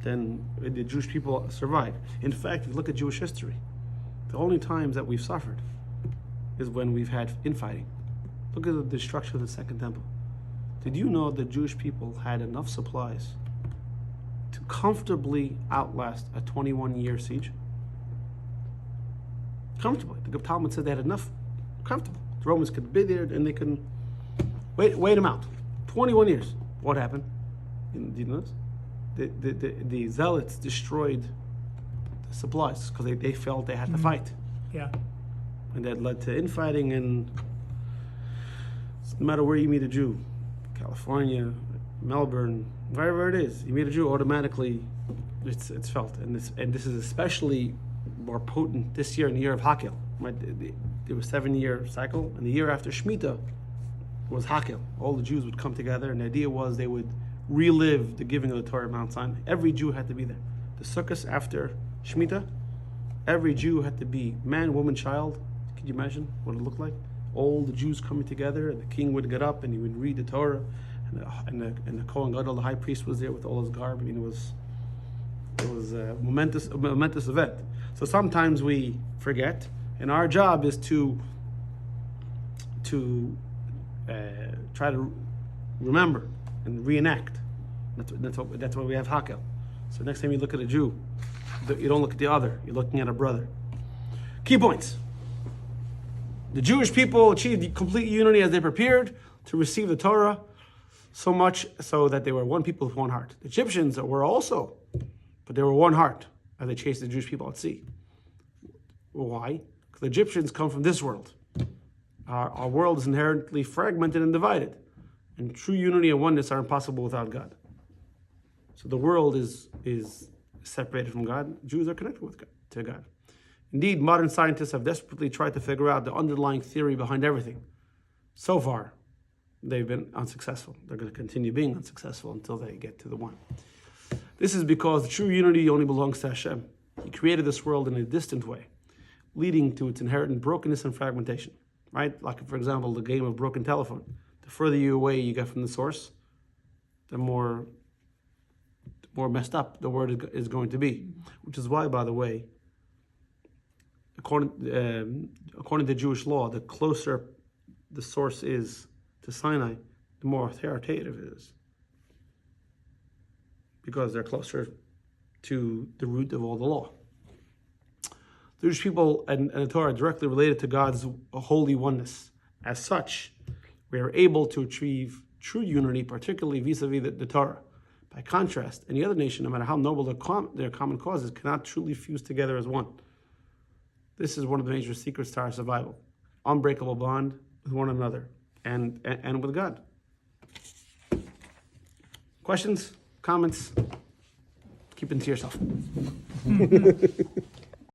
then the Jewish people survive. In fact, if you look at Jewish history, the only times that we've suffered is when we've had infighting. Look at the destruction of the Second Temple. Did you know the Jewish people had enough supplies to comfortably outlast a 21-year siege? comfortably. The Talmud said they had enough, comfortable. The Romans could be there and they can wait them out. 21 years. What happened? Do you know this? The Zealots destroyed the supplies because they felt they had to fight. Yeah. And that led to infighting, and no matter where you meet a Jew, California, Melbourne, wherever it is, you meet a Jew, automatically it's felt. And this is especially more potent this year in the year of Hakel. Right? There was a 7-year cycle, and the year after Shemitah was Hakel. All the Jews would come together, and the idea was they would relive the giving of the Torah at Mount Sinai. Every Jew had to be there. The Sukkot after Shemitah, every Jew had to be man, woman, child. Can you imagine what it looked like? All the Jews coming together, and the king would get up and he would read the Torah, and the Kohen Gadol, the high priest, was there with all his garb. I mean, it was a momentous event. So sometimes we forget, and our job is to try to remember and reenact. That's why we have Hakel. So next time you look at a Jew, you don't look at the other. You're looking at a brother. Key points. The Jewish people achieved complete unity as they prepared to receive the Torah, so much so that they were one people with one heart. The Egyptians were also, but they were one heart as they chased the Jewish people at sea. Why? Because the Egyptians come from this world. Our world is inherently fragmented and divided, and true unity and oneness are impossible without God. So the world is separated from God. Jews are connected to God. Indeed, modern scientists have desperately tried to figure out the underlying theory behind everything. So far, they've been unsuccessful. They're going to continue being unsuccessful until they get to the one. This is because the true unity only belongs to Hashem. He created this world in a distant way, leading to its inherent brokenness and fragmentation. Right? Like, for example, the game of broken telephone. The further you away you get from the source, the more messed up the word is going to be. Which is why, by the way, according to Jewish law, the closer the source is to Sinai, the more authoritative it is. Because they're closer to the root of all the law. The Jewish people and the Torah are directly related to God's holy oneness. As such, we are able to achieve true unity, particularly vis-a-vis the Torah. By contrast, any other nation, no matter how noble their common causes, cannot truly fuse together as one. This is one of the major secrets to our survival. Unbreakable bond with one another and with God. Questions? Comments? Keep it to yourself.